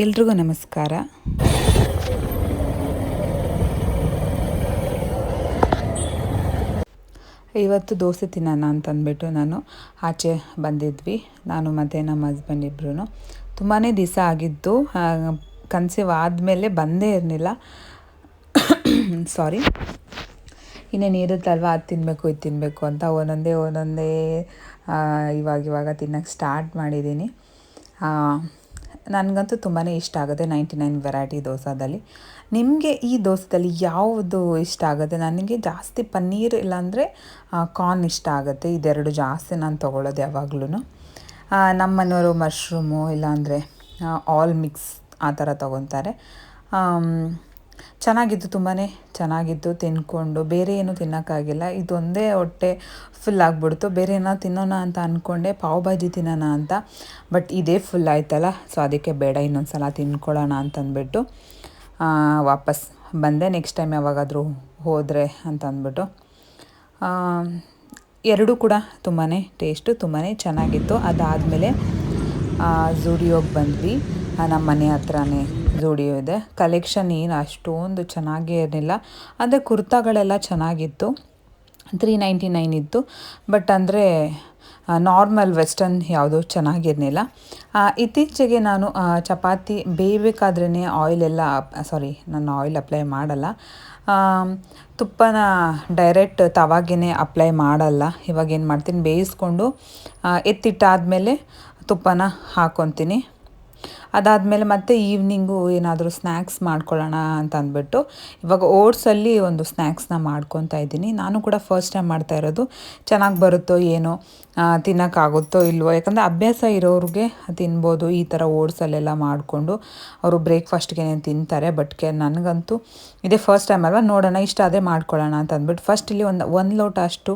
ಎಲ್ರಿಗೂ ನಮಸ್ಕಾರ. ಇವತ್ತು ದೋಸೆ ತಿನ್ನೋಣ ಅಂತಂದ್ಬಿಟ್ಟು ನಾನು ಆಚೆ ಬಂದಿದ್ವಿ. ನಾನು ಮತ್ತು ನಮ್ಮ ಹಸ್ಬೆಂಡ್ ಇಬ್ಬರೂ. ತುಂಬಾ ದಿವಸ ಆಗಿದ್ದು, ಕನ್ಸೀವ್ ಆದಮೇಲೆ ಬಂದೇ ಇರಲಿಲ್ಲ. ಸಾರಿ. ಇನ್ನೇನು ಇರುತ್ತಲ್ವ, ಅದು ತಿನ್ನಬೇಕು ಇದು ತಿನ್ನಬೇಕು ಅಂತ ಒಂದೊಂದೇ ಇವಾಗ ತಿನ್ನೋಕ್ಕೆ ಸ್ಟಾರ್ಟ್ ಮಾಡಿದ್ದೀನಿ. ನನಗಂತೂ ತುಂಬಾ ಇಷ್ಟ ಆಗುತ್ತೆ 99 ವೆರೈಟಿ ದೋಸೆದಲ್ಲಿ. ನಿಮಗೆ ಈ ದೋಸೆದಲ್ಲಿ ಯಾವುದು ಇಷ್ಟ ಆಗುತ್ತೆ? ನನಗೆ ಜಾಸ್ತಿ ಪನ್ನೀರ್ ಇಲ್ಲಾಂದರೆ ಕಾರ್ನ್ ಇಷ್ಟ ಆಗುತ್ತೆ. ಇದೆರಡು ಜಾಸ್ತಿ ನಾನು ತೊಗೊಳ್ಳೋದು ಯಾವಾಗ್ಲೂ. ನಮ್ಮ ಮನೆಯವರು ಮಶ್ರೂಮು ಇಲ್ಲಾಂದರೆ ಆಲ್ ಮಿಕ್ಸ್ ಆ ಥರ ತೊಗೊತಾರೆ. ಚೆನ್ನಾಗಿತ್ತು, ತುಂಬಾ ಚೆನ್ನಾಗಿತ್ತು. ತಿಂದ್ಕೊಂಡು ಬೇರೆ ಏನೂ ತಿನ್ನೋಕ್ಕಾಗಿಲ್ಲ. ಇದೊಂದೇ ಹೊಟ್ಟೆ ಫುಲ್ ಆಗಿಬಿಡ್ತು. ಬೇರೆ ಏನೋ ತಿನ್ನೋಣ ಅಂತ ಅಂದ್ಕೊಂಡೆ, ಪಾವ್ ಭಾಜಿ ತಿನ್ನೋಣ ಅಂತ. ಬಟ್ ಇದೇ ಫುಲ್ ಆಯ್ತಲ್ಲ, ಸೊ ಅದಕ್ಕೆ ಬೇಡ, ಇನ್ನೊಂದು ಸಲ ತಿನ್ಕೊಳ್ಳೋಣ ಅಂತಂದ್ಬಿಟ್ಟು ವಾಪಸ್ ಬಂದೆ. ನೆಕ್ಸ್ಟ್ ಟೈಮ್ ಯಾವಾಗಾದರೂ ಹೋದರೆ ಅಂತ ಅಂದ್ಬಿಟ್ಟು. ಎರಡೂ ಕೂಡ ತುಂಬಾ ಟೇಸ್ಟು, ತುಂಬಾ ಚೆನ್ನಾಗಿತ್ತು. ಅದಾದಮೇಲೆ ಝೂಡಿಯೋಗೆ ಬಂದ್ವಿ. ನಮ್ಮ ಮನೆ ಹತ್ರನೇ ಝೂಡಿಯೋ ಇದೆ. ಕಲೆಕ್ಷನ್ ಏನು ಅಷ್ಟೊಂದು ಚೆನ್ನಾಗೇ ಇರಲಿಲ್ಲ. ಅಂದರೆ ಕುರ್ತಾಗಳೆಲ್ಲ ಚೆನ್ನಾಗಿತ್ತು. 399 ಇತ್ತು. ಬಟ್ ಅಂದರೆ ನಾರ್ಮಲ್ ವೆಸ್ಟರ್ನ್ ಯಾವುದೂ ಚೆನ್ನಾಗಿರಲಿಲ್ಲ. ಇತ್ತೀಚೆಗೆ ನಾನು ಚಪಾತಿ ಬೇಯಬೇಕಾದ್ರೇ ನಾನು ಆಯಿಲ್ ಅಪ್ಲೈ ಮಾಡಲ್ಲ. ತುಪ್ಪನ ಡೈರೆಕ್ಟ್ ತವಾಗೇ ಅಪ್ಲೈ ಮಾಡಲ್ಲ. ಇವಾಗ ಏನು ಮಾಡ್ತೀನಿ, ಬೇಯಿಸ್ಕೊಂಡು ಎತ್ತಿಟ್ಟಾದಮೇಲೆ ತುಪ್ಪನ ಹಾಕ್ಕೊತೀನಿ. ಅದಾದಮೇಲೆ ಮತ್ತೆ ಈವ್ನಿಂಗು ಏನಾದರೂ ಸ್ನ್ಯಾಕ್ಸ್ ಮಾಡ್ಕೊಳ್ಳೋಣ ಅಂತ ಅಂದ್ಬಿಟ್ಟು ಇವಾಗ ಓಟ್ಸಲ್ಲಿ ಒಂದು ಸ್ನ್ಯಾಕ್ಸ್ನ ಮಾಡ್ಕೊತಾ ಇದ್ದೀನಿ. ನಾನು ಕೂಡ ಫಸ್ಟ್ ಟೈಮ್ ಮಾಡ್ತಾ ಇರೋದು. ಚೆನ್ನಾಗಿ ಬರುತ್ತೋ ಏನೋ, ತಿನ್ನೋಕ್ಕಾಗುತ್ತೋ ಇಲ್ವೋ, ಯಾಕಂದರೆ ಅಭ್ಯಾಸ ಇರೋರಿಗೆ ತಿನ್ಬೋದು. ಈ ಥರ ಓಟ್ಸಲ್ಲೆಲ್ಲ ಮಾಡಿಕೊಂಡು ಅವರು ಬ್ರೇಕ್ಫಾಸ್ಟ್ಗೆ ತಿಂತಾರೆ. ಬಟ್ ನನಗಂತೂ ಇದೇ ಫಸ್ಟ್ ಟೈಮ್ ಅಲ್ವಾ, ನೋಡೋಣ, ಇಷ್ಟ ಅದೇ ಮಾಡ್ಕೊಳ್ಳೋಣ ಅಂತ ಅಂದ್ಬಿಟ್ಟು ಫಸ್ಟ್ ಇಲ್ಲಿ ಒಂದು ಲೋಟ ಅಷ್ಟು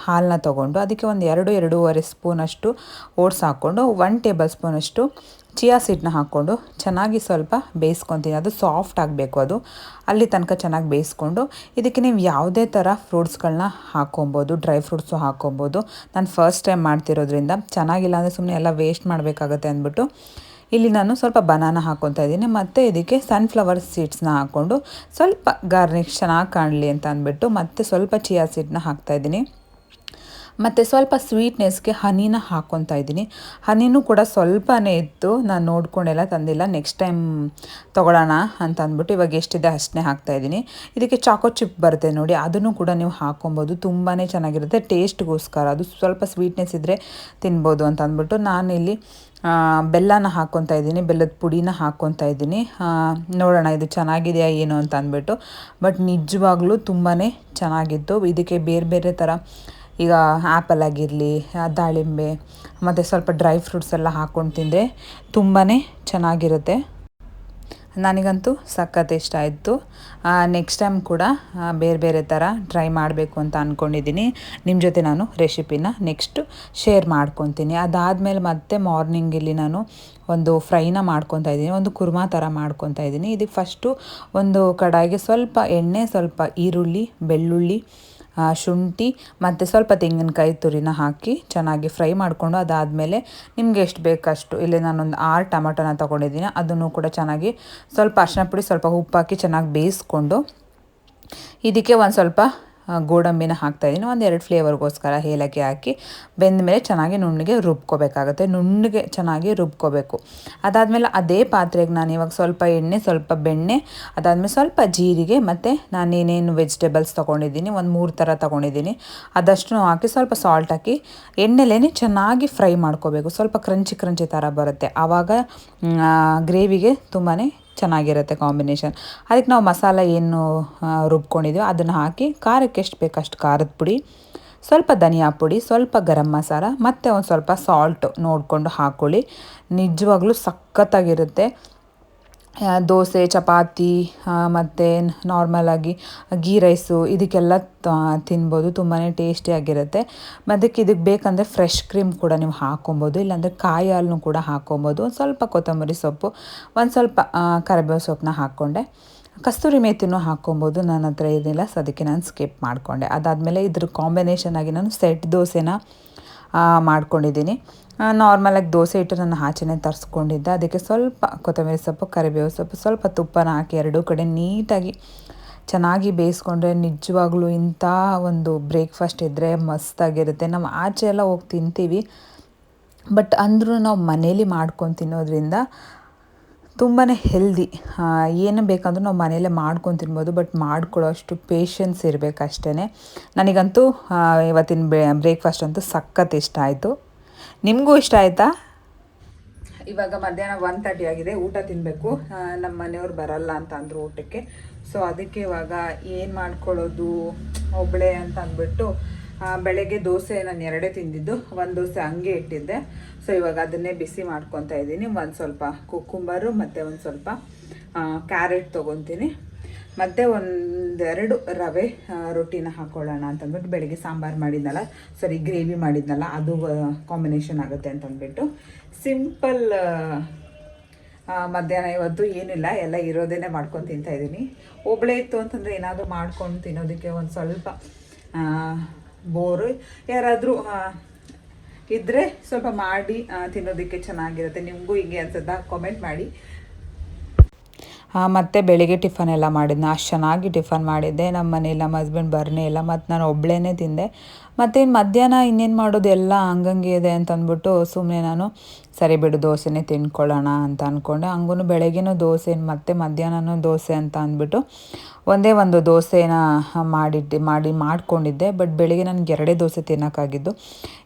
ಹಾಲನ್ನ ತೊಗೊಂಡು ಅದಕ್ಕೆ ಒಂದು 2-2.5 ಸ್ಪೂನಷ್ಟು ಓಟ್ಸ್ ಹಾಕ್ಕೊಂಡು 1 ಟೇಬಲ್ ಸ್ಪೂನಷ್ಟು ಚಿಯಾ ಸೀಡ್ನ ಹಾಕ್ಕೊಂಡು ಚೆನ್ನಾಗಿ ಸ್ವಲ್ಪ ಬೇಯಿಸ್ಕೊತೀನಿ. ಅದು ಸಾಫ್ಟ್ ಆಗಬೇಕು. ಅದು ಅಲ್ಲಿ ತನಕ ಚೆನ್ನಾಗಿ ಬೇಯಿಸ್ಕೊಂಡು ಇದಕ್ಕೆ ನೀವು ಯಾವುದೇ ಥರ ಫ್ರೂಟ್ಸ್ಗಳನ್ನ ಹಾಕ್ಕೊಬೋದು, ಡ್ರೈ ಫ್ರೂಟ್ಸು ಹಾಕ್ಕೊಬೋದು. ನಾನು ಫಸ್ಟ್ ಟೈಮ್ ಮಾಡ್ತಿರೋದ್ರಿಂದ ಚೆನ್ನಾಗಿಲ್ಲ ಅಂದರೆ ಸುಮ್ಮನೆ ಎಲ್ಲ ವೇಸ್ಟ್ ಮಾಡಬೇಕಾಗತ್ತೆ ಅಂದ್ಬಿಟ್ಟು ಇಲ್ಲಿ ನಾನು ಸ್ವಲ್ಪ ಬನಾನಾ ಹಾಕ್ಕೊತಾ ಇದ್ದೀನಿ. ಮತ್ತು ಇದಕ್ಕೆ ಸನ್ಫ್ಲವರ್ ಸೀಡ್ಸ್ನ ಹಾಕ್ಕೊಂಡು ಸ್ವಲ್ಪ ಗಾರ್ನಿಷ್ ಚೆನ್ನಾಗಿ ಕಾಣಲಿ ಅಂತ ಅಂದ್ಬಿಟ್ಟು ಮತ್ತೆ ಸ್ವಲ್ಪ ಚಿಯಾ ಸೀಡ್ನ ಹಾಕ್ತಾಯಿದ್ದೀನಿ. ಮತ್ತು ಸ್ವಲ್ಪ ಸ್ವೀಟ್ನೆಸ್ಗೆ ಹನಿನ ಹಾಕ್ಕೊತಾ ಇದ್ದೀನಿ. ಹನಿನೂ ಕೂಡ ಸ್ವಲ್ಪನೇ ಇತ್ತು, ನಾನು ನೋಡ್ಕೊಂಡೆಲ್ಲ ತಂದಿಲ್ಲ. ನೆಕ್ಸ್ಟ್ ಟೈಮ್ ತೊಗೊಳ್ಳೋಣ ಅಂತ ಅಂದ್ಬಿಟ್ಟು ಇವಾಗ ಎಷ್ಟಿದೆ ಅಷ್ಟನ್ನೇ ಹಾಕ್ತಾಯಿದ್ದೀನಿ. ಇದಕ್ಕೆ ಚಾಕೋ ಚಿಪ್ ಬರುತ್ತೆ ನೋಡಿ, ಅದನ್ನು ಕೂಡ ನೀವು ಹಾಕ್ಕೊಬೋದು. ತುಂಬಾ ಚೆನ್ನಾಗಿರುತ್ತೆ ಟೇಸ್ಟ್ಗೋಸ್ಕರ. ಅದು ಸ್ವಲ್ಪ ಸ್ವೀಟ್ನೆಸ್ ಇದ್ದರೆ ತಿನ್ಬೋದು ಅಂತ ಅಂದ್ಬಿಟ್ಟು ನಾನಿಲ್ಲಿ ಬೆಲ್ಲನ ಹಾಕ್ಕೊತಾ ಇದ್ದೀನಿ, ಬೆಲ್ಲದ ಪುಡಿನ ಹಾಕ್ಕೊತಾ ಇದ್ದೀನಿ. ನೋಡೋಣ ಇದು ಚೆನ್ನಾಗಿದೆಯಾ ಏನು ಅಂತ ಅಂದ್ಬಿಟ್ಟು. ಬಟ್ ನಿಜವಾಗ್ಲೂ ತುಂಬಾ ಚೆನ್ನಾಗಿತ್ತು. ಇದಕ್ಕೆ ಬೇರೆ ಬೇರೆ ಥರ, ಈಗ ಆ್ಯಪಲ್ ಆಗಿರಲಿ, ದಾಳಿಂಬೆ ಮತ್ತು ಸ್ವಲ್ಪ ಡ್ರೈ ಫ್ರೂಟ್ಸ್ ಎಲ್ಲ ಹಾಕ್ಕೊಂಡು ತಿಂದರೆ ತುಂಬಾ ಚೆನ್ನಾಗಿರುತ್ತೆ. ನನಗಂತೂ ಸಖತ್ ಇಷ್ಟ ಆಯಿತು. ನೆಕ್ಸ್ಟ್ ಟೈಮ್ ಕೂಡ ಬೇರೆ ಬೇರೆ ಥರ ಟ್ರೈ ಮಾಡಬೇಕು ಅಂತ ಅಂದ್ಕೊಂಡಿದ್ದೀನಿ. ನಿಮ್ಮ ಜೊತೆ ನಾನು ರೆಸಿಪಿನ ನೆಕ್ಸ್ಟು ಶೇರ್ ಮಾಡ್ಕೊತೀನಿ. ಅದಾದಮೇಲೆ ಮತ್ತೆ ಮಾರ್ನಿಂಗ್ ಇಲ್ಲಿ ನಾನು ಒಂದು ಫ್ರೈನ ಮಾಡ್ಕೊತಾ ಇದ್ದೀನಿ, ಒಂದು ಕುರ್ಮಾ ಥರ ಮಾಡ್ಕೊತಾ ಇದ್ದೀನಿ. ಇದಕ್ಕೆ ಫಸ್ಟು ಒಂದು ಕಡಾಯಿಗೆ ಸ್ವಲ್ಪ ಎಣ್ಣೆ, ಸ್ವಲ್ಪ ಈರುಳ್ಳಿ, ಬೆಳ್ಳುಳ್ಳಿ, ಶುಂಠಿ ಮತ್ತು ಸ್ವಲ್ಪ ತೆಂಗಿನಕಾಯಿ ತುರಿನ ಹಾಕಿ ಚೆನ್ನಾಗಿ ಫ್ರೈ ಮಾಡಿಕೊಂಡು ಅದಾದಮೇಲೆ ನಿಮ್ಗೆ ಎಷ್ಟು ಬೇಕಷ್ಟು, ಇಲ್ಲಿ ನಾನೊಂದು 6 ಟೊಮೆಟೊನ ತೊಗೊಂಡಿದ್ದೀನಿ. ಅದನ್ನು ಕೂಡ ಚೆನ್ನಾಗಿ ಸ್ವಲ್ಪ ಅರಿಶಿನ ಪುಡಿ, ಸ್ವಲ್ಪ ಉಪ್ಪು ಹಾಕಿ ಚೆನ್ನಾಗಿ ಬೇಯಿಸ್ಕೊಂಡು ಇದಕ್ಕೆ ಒಂದು ಸ್ವಲ್ಪ ಗೋಡಂಬಿನ ಹಾಕ್ತಾಯಿದ್ದೀನಿ. 1-2 ಫ್ಲೇವರ್ಗೋಸ್ಕರ ಏಲಕ್ಕಿ ಹಾಕಿ ಬೆಂದ ಮೇಲೆ ಚೆನ್ನಾಗಿ ನುಣ್ಣಗೆ ರುಬ್ಕೋಬೇಕಾಗುತ್ತೆ. ನುಣ್ಣಗೆ ಚೆನ್ನಾಗಿ ರುಬ್ಕೋಬೇಕು. ಅದಾದಮೇಲೆ ಅದೇ ಪಾತ್ರೆಗೆ ನಾನು ಇವಾಗ ಸ್ವಲ್ಪ ಎಣ್ಣೆ, ಸ್ವಲ್ಪ ಬೆಣ್ಣೆ, ಅದಾದಮೇಲೆ ಸ್ವಲ್ಪ ಜೀರಿಗೆ ಮತ್ತು ನಾನೇನೇನು ವೆಜಿಟೇಬಲ್ಸ್ ತೊಗೊಂಡಿದ್ದೀನಿ, ಒಂದು 3 ಥರ ತೊಗೊಂಡಿದ್ದೀನಿ, ಅದಷ್ಟು ಹಾಕಿ ಸ್ವಲ್ಪ ಸಾಲ್ಟ್ ಹಾಕಿ ಎಣ್ಣೆಲೇ ಚೆನ್ನಾಗಿ ಫ್ರೈ ಮಾಡ್ಕೋಬೇಕು. ಸ್ವಲ್ಪ ಕ್ರಂಚಿ ಥರ ಬರುತ್ತೆ. ಆವಾಗ ಗ್ರೇವಿಗೆ ತುಂಬಾ ಚೆನ್ನಾಗಿರುತ್ತೆ ಕಾಂಬಿನೇಷನ್. ಅದಕ್ಕೆ ನಾವು ಮಸಾಲ ಏನು ರುಬ್ಕೊಂಡಿದ್ದೀವೋ ಅದನ್ನು ಹಾಕಿ ಖಾರಕ್ಕೆ ಎಷ್ಟು ಬೇಕಷ್ಟು ಖಾರದ ಪುಡಿ, ಸ್ವಲ್ಪ ಧನಿಯಾ ಪುಡಿ, ಸ್ವಲ್ಪ ಗರಂ ಮಸಾಲ ಮತ್ತು ಒಂದು ಸ್ವಲ್ಪ ಸಾಲ್ಟ್ ನೋಡಿಕೊಂಡು ಹಾಕ್ಕೊಳ್ಳಿ. ನಿಜವಾಗ್ಲೂ ಸಖತ್ತಾಗಿರುತ್ತೆ. ದೋಸೆ, ಚಪಾತಿ ಮತ್ತು ನಾರ್ಮಲಾಗಿ ಗೀ ರೈಸು ಇದಕ್ಕೆಲ್ಲ ತಿನ್ಬೋದು. ತುಂಬಾ ಟೇಸ್ಟಿಯಾಗಿರುತ್ತೆ. ಮತ್ತು ಇದಕ್ಕೆ ಬೇಕಂದರೆ ಫ್ರೆಶ್ ಕ್ರೀಮ್ ಕೂಡ ನೀವು ಹಾಕ್ಕೊಬೋದು, ಇಲ್ಲಾಂದರೆ ಕಾಯಿ ಹಾಲನ್ನು ಕೂಡ ಹಾಕ್ಕೊಬೋದು. ಒಂದು ಸ್ವಲ್ಪ ಕೊತ್ತಂಬರಿ ಸೊಪ್ಪು, ಒಂದು ಸ್ವಲ್ಪ ಕರಿಬೇವು ಸೊಪ್ಪನ್ನ ಹಾಕ್ಕೊಂಡೆ. ಕಸ್ತೂರಿ ಮೇಥಿನೂ ಹಾಕ್ಕೊಬೋದು. ನನ್ನ ಹತ್ರ ಏನಿಲ್ಲ, ಸೊ ಅದಕ್ಕೆ ನಾನು ಸ್ಕಿಪ್ ಮಾಡಿಕೊಂಡೆ. ಅದಾದಮೇಲೆ ಇದ್ರ ಕಾಂಬಿನೇಷನ್ ಆಗಿ ನಾನು ಸೆಟ್ ದೋಸೆನ ಮಾಡ್ಕೊಂಡಿದ್ದೀನಿ. ನಾರ್ಮಲಾಗಿ ದೋಸೆ ಹಿಟ್ಟು ನಾನು ಆಚೆನೇ ತರಿಸ್ಕೊಂಡಿದ್ದೆ. ಅದಕ್ಕೆ ಸ್ವಲ್ಪ ಕೊತ್ತಂಬರಿ ಸೊಪ್ಪು, ಕರಿಬೇವು ಸೊಪ್ಪು, ಸ್ವಲ್ಪ ತುಪ್ಪನ ಹಾಕಿ ಎರಡೂ ಕಡೆ ನೀಟಾಗಿ ಚೆನ್ನಾಗಿ ಬೇಯಿಸ್ಕೊಂಡ್ರೆ ನಿಜವಾಗ್ಲೂ ಇಂಥ ಒಂದು ಬ್ರೇಕ್ಫಾಸ್ಟ್ ಇದ್ದರೆ ಮಸ್ತಾಗಿರುತ್ತೆ. ನಾವು ಆಚೆ ಎಲ್ಲ ಹೋಗಿ ತಿಂತೀವಿ, ಬಟ್ ಅಂದರೂ ನಾವು ಮನೇಲಿ ಮಾಡ್ಕೊಂಡು ತಿನ್ನೋದ್ರಿಂದ ತುಂಬಾ ಹೆಲ್ದಿ. ಏನು ಬೇಕಂದ್ರೂ ನಾವು ಮನೇಲೇ ಮಾಡ್ಕೊಂಡು ತಿನ್ಬೋದು, ಬಟ್ ಮಾಡ್ಕೊಳ್ಳೋ ಅಷ್ಟು ಪೇಷನ್ಸ್ ಇರಬೇಕು ಅಷ್ಟೇ. ನನಗಂತೂ ಇವತ್ತಿನ ಬ್ರೇಕ್ಫಾಸ್ಟ್ ಅಂತೂ ಸಖತ್ ಇಷ್ಟ ಆಯಿತು. ನಿಮಗೂ ಇಷ್ಟ ಆಯಿತಾ? ಇವಾಗ ಮಧ್ಯಾಹ್ನ 1:30 ಆಗಿದೆ, ಊಟ ತಿನ್ನಬೇಕು. ನಮ್ಮ ಮನೆಯವ್ರು ಬರಲ್ಲ ಅಂತ ಅಂದರು ಊಟಕ್ಕೆ. ಸೊ ಅದಕ್ಕೆ ಇವಾಗ ಏನು ಮಾಡ್ಕೊಳ್ಳೋದು ಒಬ್ಬಳೆ ಅಂತ ಅಂದ್ಬಿಟ್ಟು ಬೆಳಗ್ಗೆ ದೋಸೆ ನಾನು 2 ತಿಂದಿದ್ದು, 1 ದೋಸೆ ಹಂಗೆ ಇಟ್ಟಿದ್ದೆ. ಸೊ ಇವಾಗ ಅದನ್ನೇ ಬಿಸಿ ಮಾಡ್ಕೊತಾ ಇದ್ದೀನಿ. ಒಂದು ಸ್ವಲ್ಪ ಕುಕ್ಕುಂಬರು ಮತ್ತು ಒಂದು ಸ್ವಲ್ಪ ಕ್ಯಾರೆಟ್ ತೊಗೊತೀನಿ, ಮತ್ತು 1-2 ರವೆ ರೊಟ್ಟಿನ ಹಾಕ್ಕೊಳ್ಳೋಣ ಅಂತಂದ್ಬಿಟ್ಟು ಬೆಳಗ್ಗೆ ಸಾಂಬಾರು ಮಾಡಿದ್ನಲ್ಲ, ಗ್ರೇವಿ ಮಾಡಿದ್ನಲ್ಲ, ಅದು ಕಾಂಬಿನೇಷನ್ ಆಗುತ್ತೆ ಅಂತಂದ್ಬಿಟ್ಟು ಸಿಂಪಲ್ ಮಧ್ಯಾಹ್ನ ಇವತ್ತು ಏನಿಲ್ಲ, ಎಲ್ಲ ಇರೋದೇ ಮಾಡ್ಕೊಂಡು ತಿಂತಾಯಿದ್ದೀನಿ. ಒಬ್ಬಳೇ ಇತ್ತು ಅಂತಂದರೆ ಏನಾದರೂ ಮಾಡ್ಕೊಂಡು ತಿನ್ನೋದಕ್ಕೆ ಒಂದು ಸ್ವಲ್ಪ ಬೋರು. ಯಾರಾದರೂ ಇದ್ದರೆ ಸ್ವಲ್ಪ ಮಾಡಿ ತಿನ್ನೋದಕ್ಕೆ ಚೆನ್ನಾಗಿರುತ್ತೆ. ನಿಮಗೂ ಹಿಂಗೆ ಅನ್ಸುತ್ತಾ? ಕಾಮೆಂಟ್ ಮಾಡಿ. ಮತ್ತು ಬೆಳಿಗ್ಗೆ ಟಿಫನ್ ಎಲ್ಲ ಮಾಡಿದ್ನ, ಅಷ್ಟು ಚೆನ್ನಾಗಿ ಟಿಫನ್ ಮಾಡಿದ್ದೆ. ನಮ್ಮ ಮನೇಲಿ ನಮ್ಮ ಹಸ್ಬೆಂಡ್ ಬರನೇ ಇಲ್ಲ, ಮತ್ತು ನಾನು ಒಬ್ಬಳೇ ತಿಂದೆ. ಮತ್ತು ಇನ್ನು ಮಧ್ಯಾಹ್ನ ಇನ್ನೇನು ಮಾಡೋದು, ಎಲ್ಲ ಹಂಗಂಗೆ ಇದೆ ಅಂತ ಅಂದ್ಬಿಟ್ಟು ಸುಮ್ಮನೆ ನಾನು ಸರಿ ಬಿಡು ದೋಸೆನೇ ತಿನ್ಕೊಳ್ಳೋಣ ಅಂತ ಅಂದ್ಕೊಂಡೆ. ಹಂಗೂ ಬೆಳಗ್ಗೆನೂ ದೋಸೆ ಮತ್ತು ಮಧ್ಯಾಹ್ನನೂ ದೋಸೆ ಅಂತ ಅಂದ್ಬಿಟ್ಟು ಒಂದೇ ಒಂದು ದೋಸೆನ ಮಾಡ್ಕೊಂಡಿದ್ದೆ. ಬಟ್ ಬೆಳಿಗ್ಗೆ ನನಗೆ 2 ದೋಸೆ ತಿನ್ನೋಕ್ಕಾಗಿದ್ದು.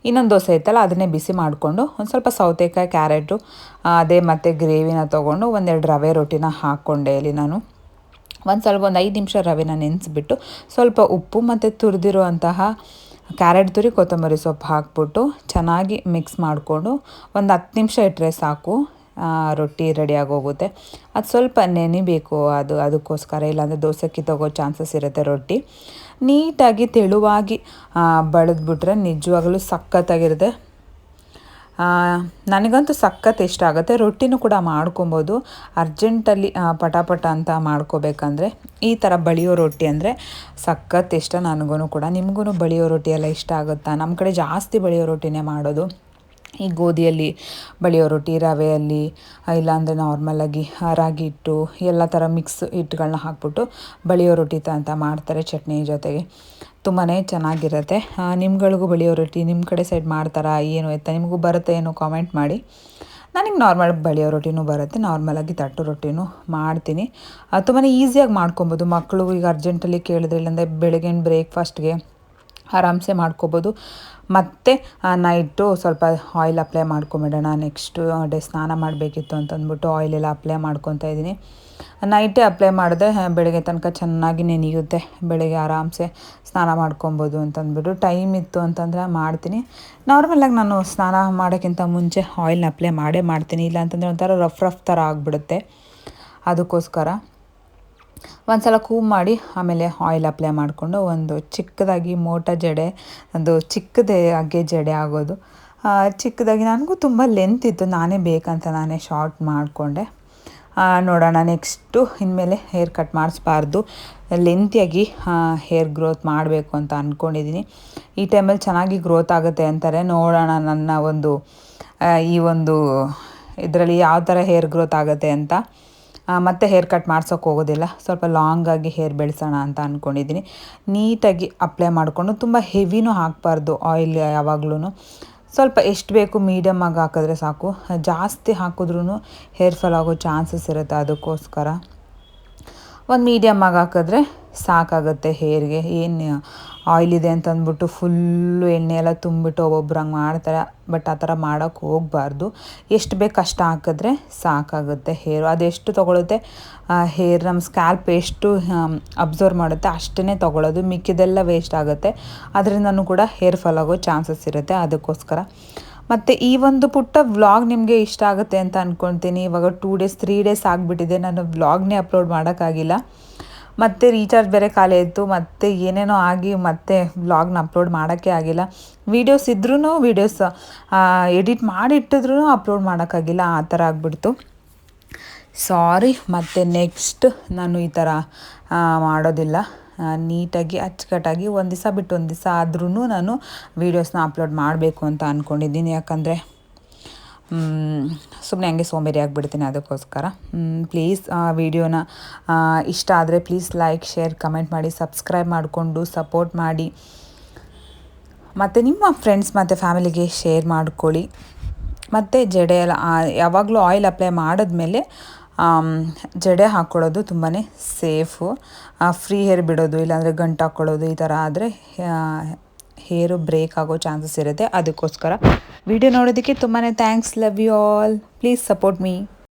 ಇನ್ನೊಂದು ದೋಸೆ ಇತ್ತಲ್ಲ, ಅದನ್ನೇ ಬಿಸಿ ಮಾಡಿಕೊಂಡು ಒಂದು ಸ್ವಲ್ಪ ಸೌತೆಕಾಯಿ, ಕ್ಯಾರೆಟು ಅದೇ ಮತ್ತು ಗ್ರೇವಿನ ತೊಗೊಂಡು 1-2 ರವೆ ರೊಟ್ಟಿನ ಹಾಕ್ಕೊಂಡೆ. ಇಲ್ಲಿ ನಾನು ಒಂದು 5 ನಿಮಿಷ ರವೆನ ನೆನೆಸ್ಬಿಟ್ಟು ಸ್ವಲ್ಪ ಉಪ್ಪು ಮತ್ತು ತುರಿದಿರುವಂತಹ ಕ್ಯಾರೆಟ್ ತುರಿ, ಕೊತ್ತಂಬರಿ ಸೊಪ್ಪು ಹಾಕ್ಬಿಟ್ಟು ಚೆನ್ನಾಗಿ ಮಿಕ್ಸ್ ಮಾಡಿಕೊಂಡು ಒಂದು 10 ನಿಮಿಷ ಇಟ್ಟರೆ ಸಾಕು, ರೊಟ್ಟಿ ರೆಡಿಯಾಗಿ ಹೋಗುತ್ತೆ. ಅದು ಸ್ವಲ್ಪ ನೆನಿಬೇಕು, ಅದಕ್ಕೋಸ್ಕರ. ಇಲ್ಲಾಂದರೆ ದೋಸೆ ಕಿತ್ತೋಗೋ ಚಾನ್ಸಸ್ ಇರುತ್ತೆ. ರೊಟ್ಟಿ ನೀಟಾಗಿ ತೆಳುವಾಗಿ ಬಡಿದ್ಬಿಟ್ರೆ ನಿಜವಾಗಲೂ ಸಖತ್ತಾಗಿರುತ್ತೆ. ನನಗಂತೂ ಸಖತ್ ಇಷ್ಟ ಆಗುತ್ತೆ. ರೊಟ್ಟಿನೂ ಕೂಡ ಮಾಡ್ಕೊಬೋದು. ಅರ್ಜೆಂಟಲ್ಲಿ ಪಟಾಪಟ ಅಂತ ಮಾಡ್ಕೋಬೇಕಂದ್ರೆ ಈ ಥರ ಬಳಿಯೋ ರೊಟ್ಟಿ ಅಂದರೆ ಸಖತ್ ಇಷ್ಟ ನನಗೂ ಕೂಡ. ನಿಮಗೂ ಬಳಿಯೋ ರೊಟ್ಟಿ ಎಲ್ಲ ಇಷ್ಟ ಆಗುತ್ತಾ? ನಮ್ಮ ಕಡೆ ಜಾಸ್ತಿ ಬಳಿಯೋ ರೊಟ್ಟಿನೇ ಮಾಡೋದು. ಈ ಗೋಧಿಯಲ್ಲಿ ಬಳಿಯೋ ರೊಟ್ಟಿ, ರವೆಯಲ್ಲಿ, ಇಲ್ಲಾಂದರೆ ನಾರ್ಮಲಾಗಿ ರಾಗಿ ಹಿಟ್ಟು ಎಲ್ಲ ಥರ ಮಿಕ್ಸ್ ಹಿಟ್ಟುಗಳನ್ನ ಹಾಕ್ಬಿಟ್ಟು ಬಳಿಯೋ ರೊಟ್ಟಿ ಅಂತ ಮಾಡ್ತಾರೆ ಚಟ್ನಿ ಜೊತೆಗೆ. ತುಂಬಾ ಚೆನ್ನಾಗಿರುತ್ತೆ. ನಿಮ್ಗಳಿಗೂ ಬಳಿಯೋ ರೊಟ್ಟಿ ನಿಮ್ಮ ಕಡೆ ಸೈಡ್ ಮಾಡ್ತಾರಾ ಏನು ಎತ್ತ? ನಿಮಗೂ ಬರುತ್ತೆ ಏನೋ ಕಾಮೆಂಟ್ ಮಾಡಿ. ನನಗೆ ನಾರ್ಮಲ್ ಬಳಿಯೋ ರೊಟ್ಟಿನೂ ಬರುತ್ತೆ, ನಾರ್ಮಲಾಗಿ ತಟ್ಟು ರೊಟ್ಟಿನೂ ಮಾಡ್ತೀನಿ. ತುಂಬಾ ಈಸಿಯಾಗಿ ಮಾಡ್ಕೊಬೋದು. ಮಕ್ಕಳು ಈಗ ಅರ್ಜೆಂಟಲ್ಲಿ ಕೇಳಿದ್ರೆ, ಇಲ್ಲಾಂದರೆ ಬೆಳಗಿನ ಬ್ರೇಕ್ಫಾಸ್ಟ್ಗೆ ಆರಾಮ್ಸೆ ಮಾಡ್ಕೊಬೋದು. ಮತ್ತು ನೈಟು ಸ್ವಲ್ಪ ಆಯಿಲ್ ಅಪ್ಲೈ ಮಾಡ್ಕೊಂಬಿಡೋಣ, ನೆಕ್ಸ್ಟು ಡೇ ಸ್ನಾನ ಮಾಡಬೇಕಿತ್ತು ಅಂತಂದ್ಬಿಟ್ಟು ಆಯಿಲೆಲ್ಲ ಅಪ್ಲೈ ಮಾಡ್ಕೊತಾ ಇದ್ದೀನಿ. ನೈಟೇ ಅಪ್ಲೈ ಮಾಡಿದ್ರೆ ಬೆಳಗ್ಗೆ ತನಕ ಚೆನ್ನಾಗಿ ನೆನೆಯುತ್ತೆ, ಬೆಳಗ್ಗೆ ಆರಾಮ್ಸೆ ಸ್ನಾನ ಮಾಡ್ಕೊಬೋದು ಅಂತಂದ್ಬಿಟ್ಟು. ಟೈಮ್ ಇತ್ತು ಅಂತಂದರೆ ಮಾಡ್ತೀನಿ. ನಾರ್ಮಲಾಗಿ ನಾನು ಸ್ನಾನ ಮಾಡೋಕ್ಕಿಂತ ಮುಂಚೆ ಆಯಿಲ್ನ ಅಪ್ಲೈ ಮಾಡ್ತೀನಿ. ಇಲ್ಲ ಅಂತಂದರೆ ಒಂಥರ ರಫ್ ಥರ ಆಗಿಬಿಡುತ್ತೆ. ಅದಕ್ಕೋಸ್ಕರ ಒಂದು ಸಲ ಕೂಮ್ ಮಾಡಿ ಆಮೇಲೆ ಆಯಿಲ್ ಅಪ್ಲೈ ಮಾಡಿಕೊಂಡು ಒಂದು ಚಿಕ್ಕದಾಗಿ ಮೋಟಾ ಜಡೆ, ಒಂದು ಚಿಕ್ಕದೇ ಅಗ್ಗೆ ಜಡೆ ಆಗೋದು. ಚಿಕ್ಕದಾಗಿ ನನಗೂ ತುಂಬ ಲೆಂತ್ ಇತ್ತು, ನಾನೇ ಶಾರ್ಟ್ ಮಾಡಿಕೊಂಡೆ. ನೋಡೋಣ ನೆಕ್ಸ್ಟು ಇನ್ಮೇಲೆ ಹೇರ್ ಕಟ್ ಮಾಡಿಸ್ಬಾರ್ದು, ಲೆಂತಿಯಾಗಿ ಹೇರ್ ಗ್ರೋತ್ ಮಾಡಬೇಕು ಅಂತ ಅಂದ್ಕೊಂಡಿದ್ದೀನಿ. ಈ ಟೈಮಲ್ಲಿ ಚೆನ್ನಾಗಿ ಗ್ರೋತ್ ಆಗುತ್ತೆ ಅಂತಾರೆ. ನೋಡೋಣ ನನ್ನ ಈ ಒಂದು ಇದರಲ್ಲಿ ಯಾವ ಥರ ಹೇರ್ ಗ್ರೋತ್ ಆಗುತ್ತೆ ಅಂತ. ಮತ್ತೆ ಹೇರ್ ಕಟ್ ಮಾಡ್ಸೋಕೆ ಹೋಗೋದಿಲ್ಲ, ಸ್ವಲ್ಪ ಲಾಂಗಾಗಿ ಹೇರ್ ಬೆಳೆಸೋಣ ಅಂತ ಅಂದ್ಕೊಂಡಿದ್ದೀನಿ. ನೀಟಾಗಿ ಅಪ್ಲೈ ಮಾಡಿಕೊಂಡು ತುಂಬ ಹೆವಿನೂ ಹಾಕಬಾರ್ದು ಆಯಿಲ್ ಯಾವಾಗ್ಲೂ. ಸ್ವಲ್ಪ ಎಷ್ಟು ಬೇಕು ಮೀಡಿಯಮ್ಮಾಗಿ ಹಾಕಿದ್ರೆ ಸಾಕು. ಜಾಸ್ತಿ ಹಾಕಿದ್ರೂ ಹೇರ್ ಫಾಲ್ ಆಗೋ ಚಾನ್ಸಸ್ ಇರುತ್ತೆ. ಅದಕ್ಕೋಸ್ಕರ ಒಂದು ಮೀಡಿಯಮ್ಮಾಗಿ ಹಾಕಿದ್ರೆ ಸಾಕಾಗುತ್ತೆ ಹೇರ್ಗೆ. ಏನು ಆಯಿಲ್ ಇದೆ ಅಂತಂದ್ಬಿಟ್ಟು ಫುಲ್ಲು ಎಣ್ಣೆ ಎಲ್ಲ ತುಂಬಿಟ್ಟು ಒಬ್ಬೊಬ್ರು ಹಂಗೆ ಮಾಡ್ತಾರೆ, ಬಟ್ ಆ ಥರ ಮಾಡೋಕ್ಕೆ ಹೋಗಬಾರ್ದು. ಎಷ್ಟು ಬೇಕು ಅಷ್ಟು ಹಾಕಿದ್ರೆ ಸಾಕಾಗುತ್ತೆ ಹೇರು. ಅದೆಷ್ಟು ತೊಗೊಳುತ್ತೆ ಹೇರ್, ನಮ್ಮ ಸ್ಕ್ಯಾಲ್ಪ್ ಎಷ್ಟು ಅಬ್ಸರ್ವ್ ಮಾಡುತ್ತೆ ಅಷ್ಟೇ ತೊಗೊಳ್ಳೋದು, ಮಿಕ್ಕಿದೆಲ್ಲ ವೇಸ್ಟ್ ಆಗುತ್ತೆ. ಅದರಿಂದನೂ ಕೂಡ ಹೇರ್ ಫಾಲ್ ಆಗೋ ಚಾನ್ಸಸ್ ಇರುತ್ತೆ. ಅದಕ್ಕೋಸ್ಕರ ಮತ್ತು ಈ ಒಂದು ಪುಟ್ಟ ವ್ಲಾಗ್ ನಿಮಗೆ ಇಷ್ಟ ಆಗುತ್ತೆ ಅಂತ ಅಂದ್ಕೊಳ್ತೀನಿ. ಇವಾಗ 2 ಡೇಸ್ 3 ಡೇಸ್ ಆಗಿಬಿಟ್ಟಿದೆ, ನಾನು ವ್ಲಾಗ್ನೇ ಅಪ್ಲೋಡ್ ಮಾಡೋಕ್ಕಾಗಿಲ್ಲ. ಮತ್ತು ರೀಚಾರ್ಜ್ ಬೇರೆ ಖಾಲಿ ಇತ್ತು, ಮತ್ತು ಏನೇನೋ ಆಗಿ ಮತ್ತೆ ವ್ಲಾಗ್ನ ಅಪ್ಲೋಡ್ ಮಾಡೋಕ್ಕೆ ಆಗಿಲ್ಲ. ವೀಡಿಯೋಸ್ ಇದ್ರೂ ವೀಡಿಯೋಸ್ ಎಡಿಟ್ ಮಾಡಿಟ್ಟಿದ್ರೂ ಅಪ್ಲೋಡ್ ಮಾಡೋಕ್ಕಾಗಿಲ್ಲ, ಆ ಥರ ಆಗಿಬಿಡ್ತು. ಸಾರಿ. ಮತ್ತು ನೆಕ್ಸ್ಟ್ ನಾನು ಈ ಥರ ಮಾಡೋದಿಲ್ಲ. ನೀಟಾಗಿ ಅಚ್ಚುಕಟ್ಟಾಗಿ ಒಂದು ದಿವಸ ಬಿಟ್ಟು ಒಂದು ದಿವಸ ಆದ್ರೂ ನಾನು ವೀಡಿಯೋಸ್ನ ಅಪ್ಲೋಡ್ ಮಾಡಬೇಕು ಅಂತ ಅಂದ್ಕೊಂಡಿದ್ದೀನಿ. ಯಾಕಂದರೆ ಸುಮ್ಮನೆ ಹಂಗೆ ಸೋಂಬೇರಿ ಆಗಿಬಿಡ್ತೀನಿ. ಅದಕ್ಕೋಸ್ಕರ ಪ್ಲೀಸ್ ವಿಡಿಯೋನ ಇಷ್ಟ ಆದರೆ ಪ್ಲೀಸ್ ಲೈಕ್, ಶೇರ್, ಕಮೆಂಟ್ ಮಾಡಿ, ಸಬ್ಸ್ಕ್ರೈಬ್ ಮಾಡಿಕೊಂಡು ಸಪೋರ್ಟ್ ಮಾಡಿ. ಮತ್ತು ನಿಮ್ಮ ಫ್ರೆಂಡ್ಸ್ ಮತ್ತು ಫ್ಯಾಮಿಲಿಗೆ ಶೇರ್ ಮಾಡ್ಕೊಳ್ಳಿ. ಮತ್ತು ಜಡೆ ಎಲ್ಲ ಯಾವಾಗಲೂ ಆಯಿಲ್ ಅಪ್ಲೈ ಮಾಡಿದ್ಮೇಲೆ ಜಡೆ ಹಾಕ್ಕೊಳ್ಳೋದು ತುಂಬಾ ಸೇಫು. ಫ್ರೀ ಹೇರ್ ಬಿಡೋದು, ಇಲ್ಲಾಂದರೆ ಗಂಟು ಹಾಕ್ಕೊಳ್ಳೋದು ಈ ಥರ ಆದರೆ ಹೇರು ಬ್ರೇಕ್ ಆಗೋ ಚಾನ್ಸಸ್ ಇರುತ್ತೆ. ಅದಕ್ಕೋಸ್ಕರ ವಿಡಿಯೋ ನೋಡೋದಕ್ಕೆ ತುಂಬಾ thanks. Love you all. Please support me.